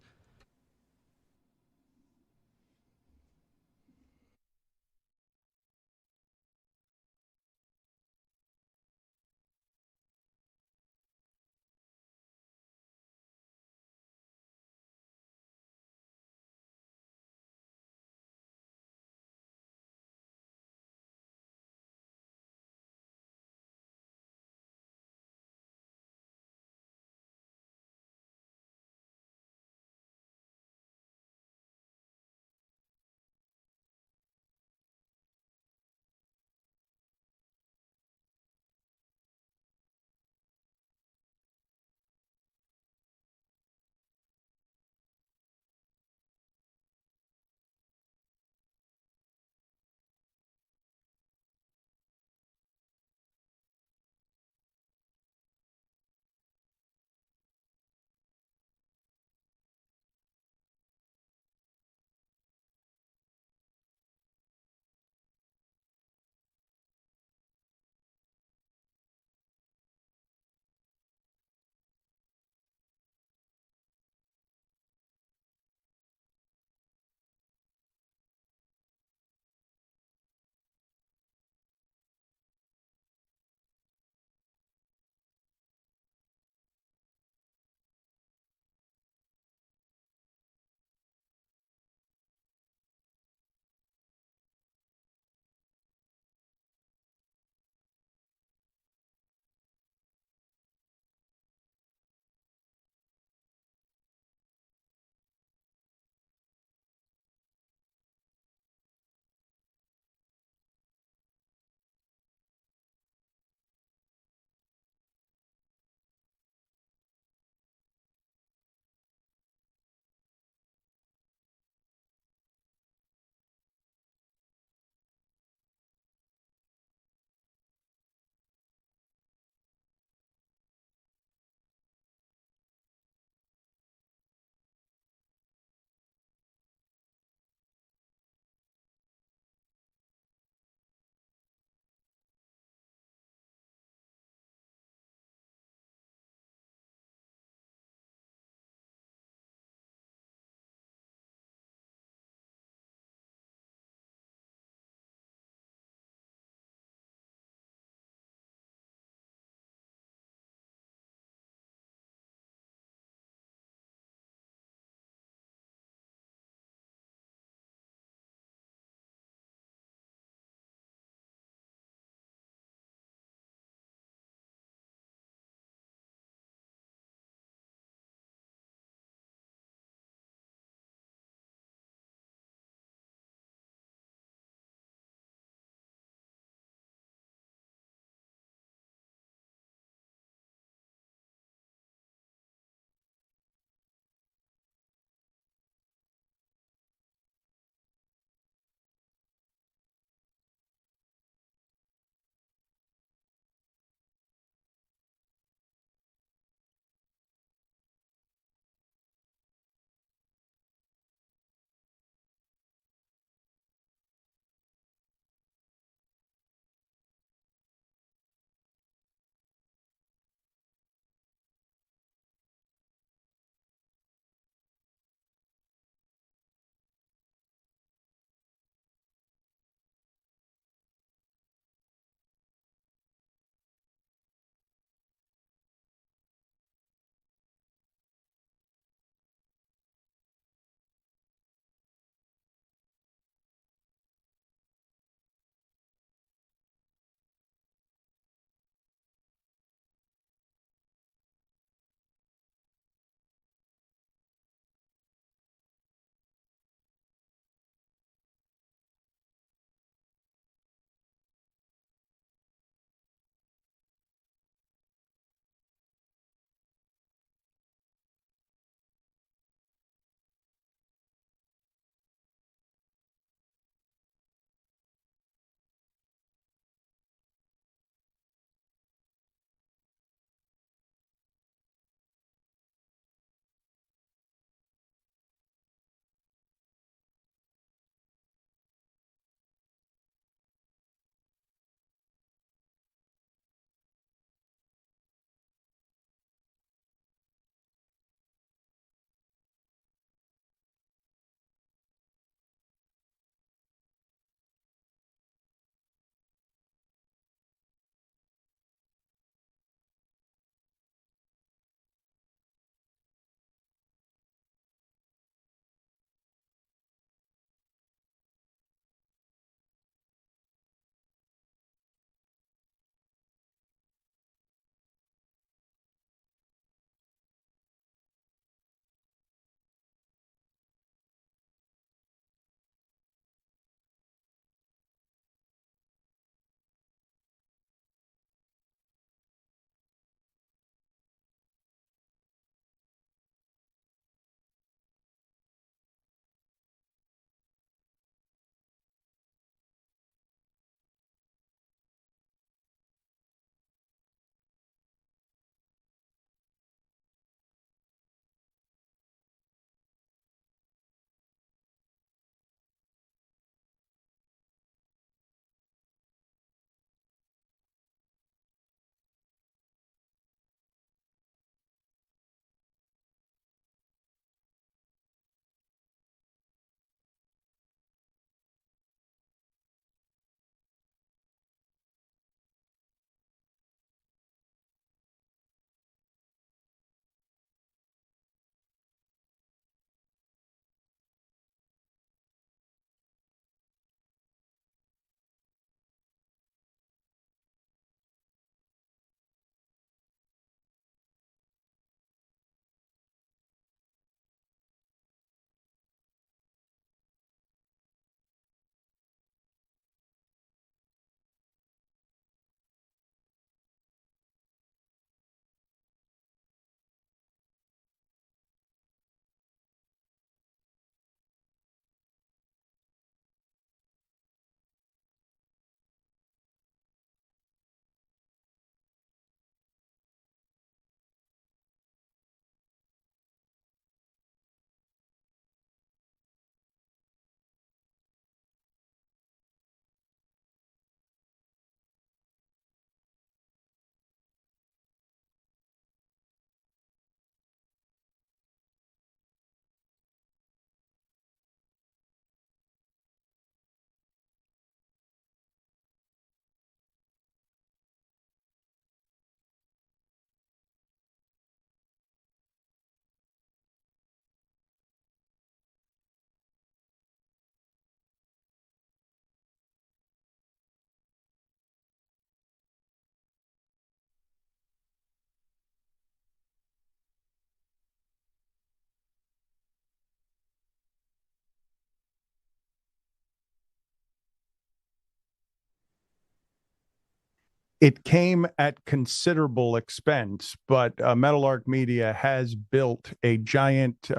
It came at considerable expense, but Meadowlark Media has built a giant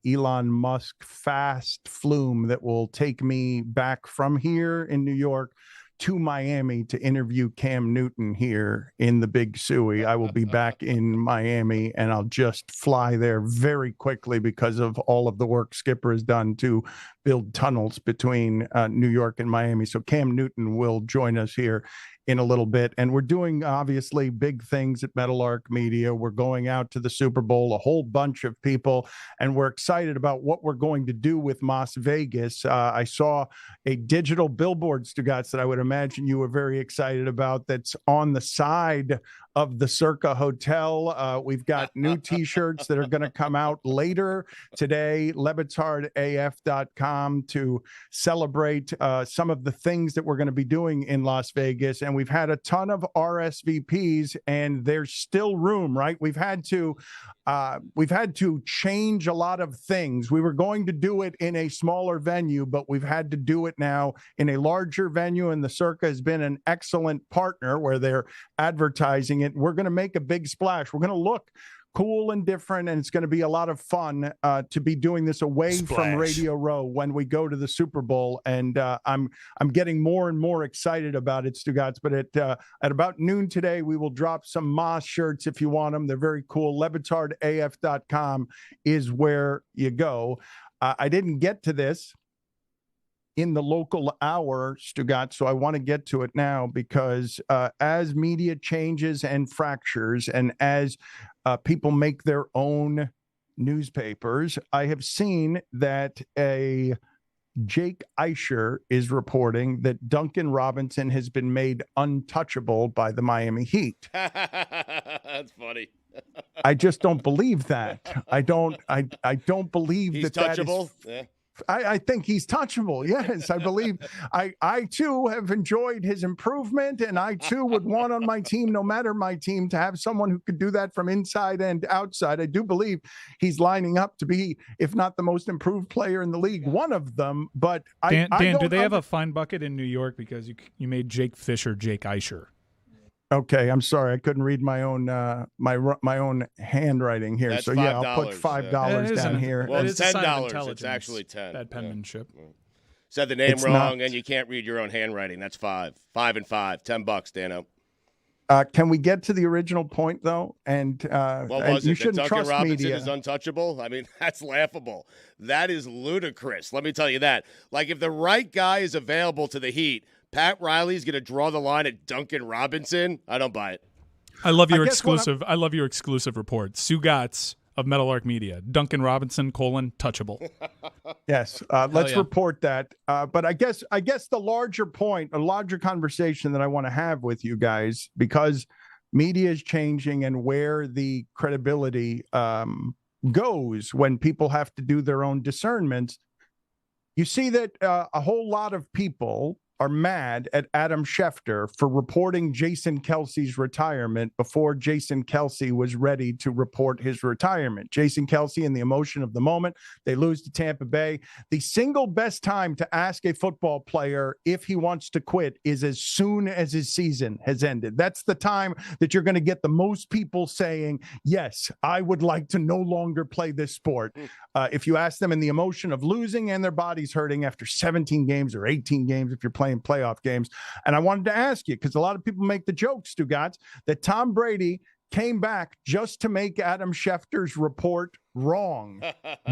Elon Musk fast flume that will take me back from here in New York to Miami to interview Cam Newton here in the Big Suey. I will be back in Miami, and I'll just fly there very quickly because of all of the work Skipper has done to build tunnels between New York and Miami. So Cam Newton will join us here in a little bit. And we're doing obviously big things at Meadowlark Media. We're going out to the Super Bowl, a whole bunch of people, and we're excited about what we're going to do with Las Vegas. I saw a digital billboard, Stugotz, that I would imagine you were very excited about, that's on the side of the Circa Hotel. We've got new t-shirts that are going to come out later today, lebatardaf.com, to celebrate some of the things that we're going to be doing in Las Vegas. And we've had a ton of RSVPs, and there's still room, right? We've had to change a lot of things. We were going to do it in a smaller venue, but we've had to do it now in a larger venue, and the Circa has been an excellent partner where they're advertising it. We're going to make a big splash. We're going to look cool and different, and it's going to be a lot of fun to be doing this away from Radio Row when we go to the Super Bowl. And I'm getting more and more excited about it, Stugotz. But at about noon today, we will drop some Moss shirts if you want them. They're very cool. lebatardaf.com is where you go. I didn't get to this in the local hour, Stugotz, so I want to get to it now because as media changes and fractures, and as people make their own newspapers, I have seen that a Jake Eisher is reporting that Duncan Robinson has been made untouchable by the Miami Heat. That's funny. I just don't believe that. I don't believe he's that touchable. That is, I think he's touchable. Yes, I believe. I too have enjoyed his improvement, and I too would want on my team, no matter my team, to have someone who could do that from inside and outside. I do believe he's lining up to be, if not the most improved player in the league, one of them. But Dan, do they have a fine bucket in New York because you made Jake Fisher Jake Eisher? Okay, I'm sorry, I couldn't read my own my own handwriting here. That's so yeah, I'll put $5 down here. Well, it's $10. It's actually 10. Bad penmanship. Yeah. Said the name wrong, and you can't read your own handwriting. That's $5. $5 and $5. $10, Dano. Can we get to the original point though? And what was you it? shouldn't That Duncan trust Robinson media. is untouchable? I mean, that's laughable. That is ludicrous. Let me tell you that. Like, if the right guy is available to the Heat, Pat Riley's going to draw the line at Duncan Robinson? I don't buy it. I love your exclusive. I love your exclusive report. Stugotz of Meadowlark Media. Duncan Robinson, touchable. Yes, let's report that. But I guess the larger point, a larger conversation that I want to have with you guys, because media is changing and where the credibility goes when people have to do their own discernments. You see that a whole lot of people are mad at Adam Schefter for reporting Jason Kelce's retirement before Jason Kelce was ready to report his retirement. Jason Kelce, in the emotion of the moment, they lose to Tampa Bay. The single best time to ask a football player if he wants to quit is as soon as his season has ended. That's the time that you're going to get the most people saying, yes, I would like to no longer play this sport. If you ask them in the emotion of losing and their body's hurting after 17 games or 18 games, if you're playing playoff games. And I wanted to ask you, because a lot of people make the joke, Stugotz, that Tom Brady came back just to make Adam Schefter's report wrong.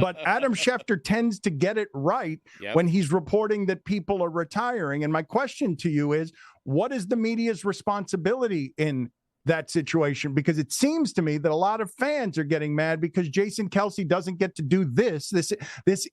But Adam Schefter tends to get it right when he's reporting that people are retiring. And my question to you is, what is the media's responsibility in that situation? Because it seems to me that a lot of fans are getting mad because Jason Kelce doesn't get to do this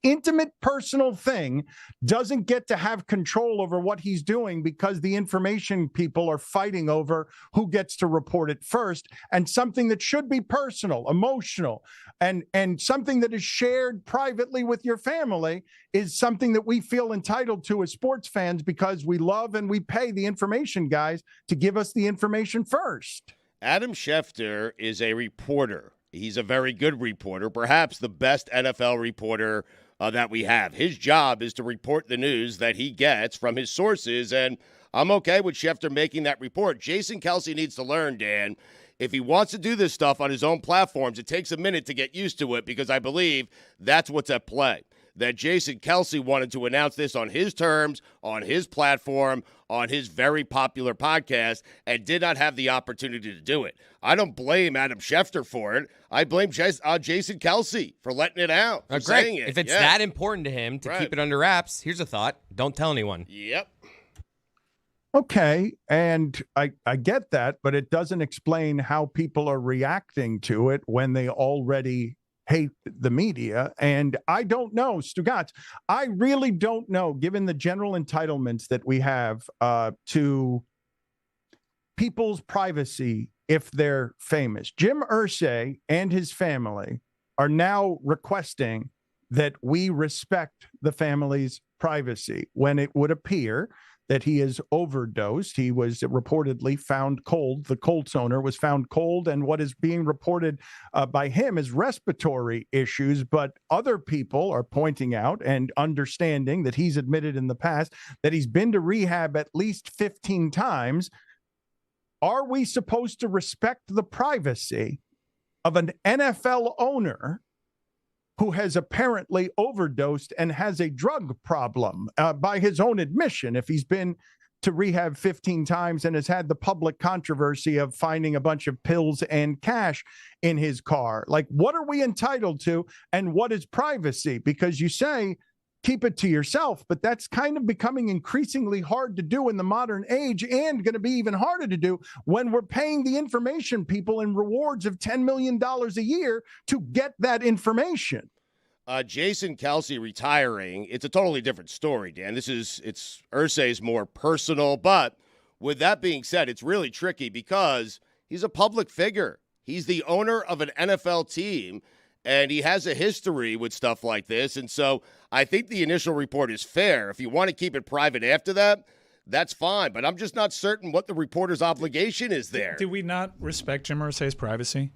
intimate personal thing, doesn't get to have control over what he's doing because the information people are fighting over who gets to report it first, and something that should be personal, emotional, and something that is shared privately with your family is something that we feel entitled to as sports fans because we love and we pay the information guys to give us the information first. Adam Schefter is a reporter. He's a very good reporter, perhaps the best NFL reporter that we have. His job is to report the news that he gets from his sources, and I'm okay with Schefter making that report. Jason Kelce needs to learn, Dan. If he wants to do this stuff on his own platforms, it takes a minute to get used to it because I believe that's what's at play. That Jason Kelce wanted to announce this on his terms, on his platform, on his very popular podcast, and did not have the opportunity to do it. I don't blame Adam Schefter for it. I blame Jason Kelce for letting it out, for saying it. If it's that important to him to keep it under wraps, here's a thought. Don't tell anyone. Yep. Okay, and I get that, but it doesn't explain how people are reacting to it when they already hate the media. And I don't know, Stugotz, I really don't know, given the general entitlements that we have to people's privacy if they're famous. Jim Irsay and his family are now requesting that we respect the family's privacy when it would appear that he is overdosed. He was reportedly found cold. The Colts owner was found cold, and what is being reported by him is respiratory issues. But other people are pointing out and understanding that he's admitted in the past that he's been to rehab at least 15 times. Are we supposed to respect the privacy of an NFL owner who has apparently overdosed and has a drug problem by his own admission, if he's been to rehab 15 times and has had the public controversy of finding a bunch of pills and cash in his car? Like, what are we entitled to, and what is privacy? Because you say keep it to yourself, but that's kind of becoming increasingly hard to do in the modern age, and going to be even harder to do when we're paying the information people in rewards of $10 million a year to get that information. Jason Kelce retiring, it's a totally different story, Dan. It's Irsay's more personal, but with that being said, it's really tricky because he's a public figure. He's the owner of an NFL team, and he has a history with stuff like this. And so I think the initial report is fair. If you want to keep it private after that, that's fine. But I'm just not certain what the reporter's obligation is there. Did we not respect Jim Irsay's privacy?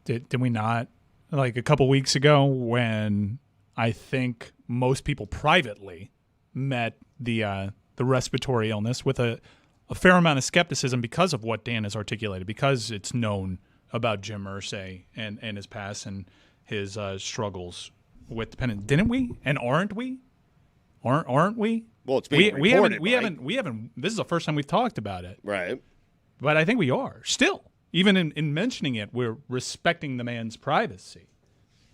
Did we not? Like a couple weeks ago when I think most people privately met the respiratory illness with a fair amount of skepticism because of what Dan has articulated, because it's known about Jim Irsay and his past and his struggles with dependence. Didn't we? And aren't we? Aren't we? Well, it's being reported, we haven't. This is the first time we've talked about it, right? But I think we are still, even in mentioning it, we're respecting the man's privacy.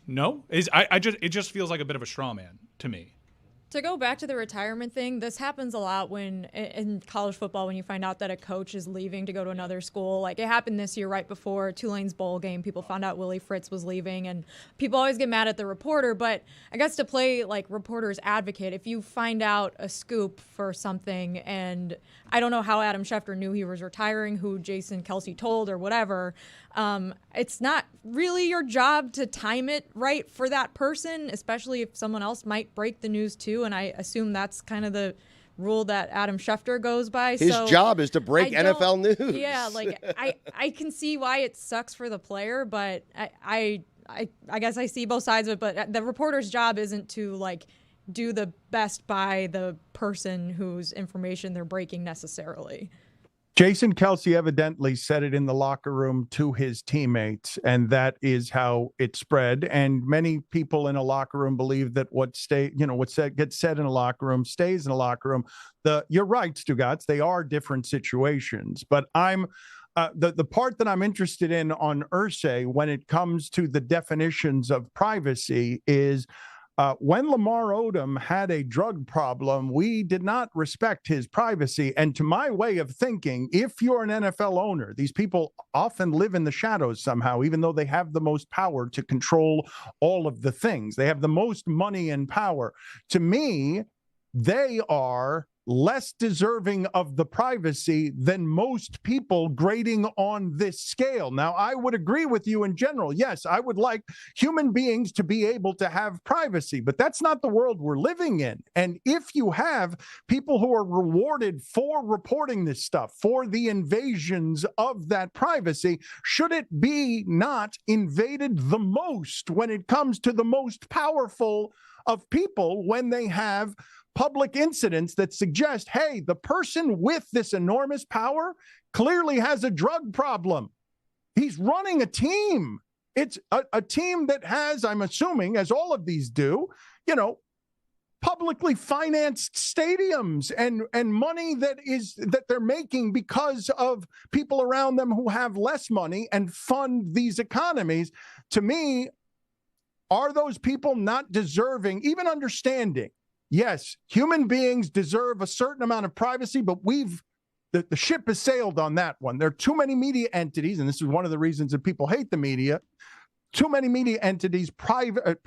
No, it just feels like a bit of a straw man to me. To go back to the retirement thing, this happens a lot when in college football when you find out that a coach is leaving to go to another school. Like it happened this year right before Tulane's bowl game. People found out Willie Fritz was leaving, and people always get mad at the reporter. But I guess to play like reporter's advocate, if you find out a scoop for something, and I don't know how Adam Schefter knew he was retiring, who Jason Kelce told or whatever, it's not really your job to time it right for that person, especially if someone else might break the news too. And I assume that's kind of the rule that Adam Schefter goes by. His job is to break NFL news. Yeah, like I can see why it sucks for the player, but I guess I see both sides of it. But the reporter's job isn't to like do the best by the person whose information they're breaking necessarily. Jason Kelce evidently said it in the locker room to his teammates, and that is how it spread. And many people in a locker room believe that what gets said in a locker room stays in a locker room. You're right, Stugotz. They are different situations, but I'm the part that I'm interested in on Irsay when it comes to the definitions of privacy is. When Lamar Odom had a drug problem, we did not respect his privacy. And to my way of thinking, if you're an NFL owner, these people often live in the shadows somehow, even though they have the most power to control all of the things. They have the most money and power. To me, they are less deserving of the privacy than most people grading on this scale. Now, I would agree with you in general. Yes, I would like human beings to be able to have privacy, but that's not the world we're living in. And if you have people who are rewarded for reporting this stuff, for the invasions of that privacy, should it be not invaded the most when it comes to the most powerful of people when they have public incidents that suggest, hey, the person with this enormous power clearly has a drug problem. He's running a team. It's a team that has, I'm assuming, as all of these do, publicly financed stadiums and money that they're making because of people around them who have less money and fund these economies. To me, are those people not deserving, even understanding? Yes, human beings deserve a certain amount of privacy, but the ship has sailed on that one. There are too many media entities, and this is one of the reasons that people hate the media. Too many media entities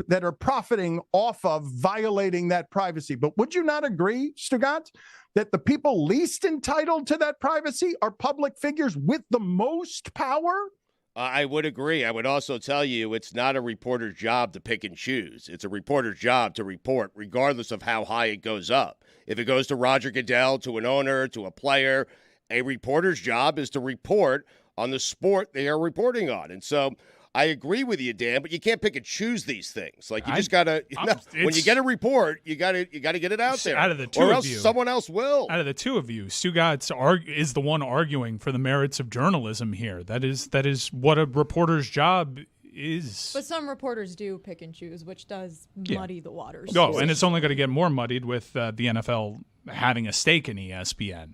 that are profiting off of violating that privacy. But would you not agree, Stugotz, that the people least entitled to that privacy are public figures with the most power? I would agree. I would also tell you it's not a reporter's job to pick and choose. It's a reporter's job to report, regardless of how high it goes up. If it goes to Roger Goodell, to an owner, to a player, a reporter's job is to report on the sport they are reporting on. And so I agree with you, Dan, but you can't pick and choose these things. Like, you just gotta. When you get a report, you gotta get it out there. Out of the two or of else you, someone else will. Out of the two of you, Stugotz is the one arguing for the merits of journalism here. That is what a reporter's job is. But some reporters do pick and choose, which does muddy the waters. Oh, and it's only going to get more muddied with the NFL having a stake in ESPN.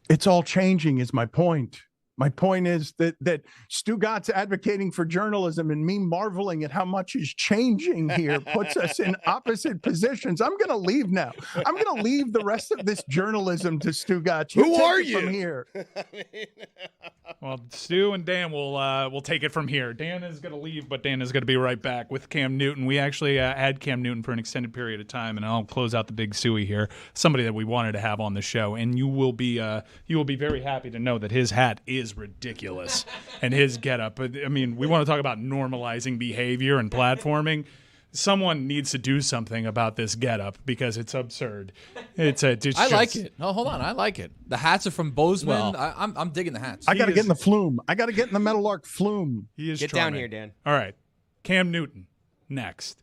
It's all changing, is my point. My point is that Stugotz advocating for journalism and me marveling at how much is changing here puts us in opposite positions. I'm going to leave now. I'm going to leave the rest of this journalism to Stugotz. Who are you? From here. Well, Stu and Dan will take it from here. Dan is going to leave, but Dan is going to be right back with Cam Newton. We actually had Cam Newton for an extended period of time, and I'll close out the big Suey here, somebody that we wanted to have on the show, and you will be very happy to know that his hat is ridiculous and his getup. But I mean, we want to talk about normalizing behavior and platforming. Someone needs to do something about this getup because it's absurd. I like it. No, hold on. I like it. The hats are from Bozeman. Well, I'm digging the hats. I got to get in the flume. I got to get in the Metal Arc flume. He is Get down here, Dan. All right. Cam Newton next.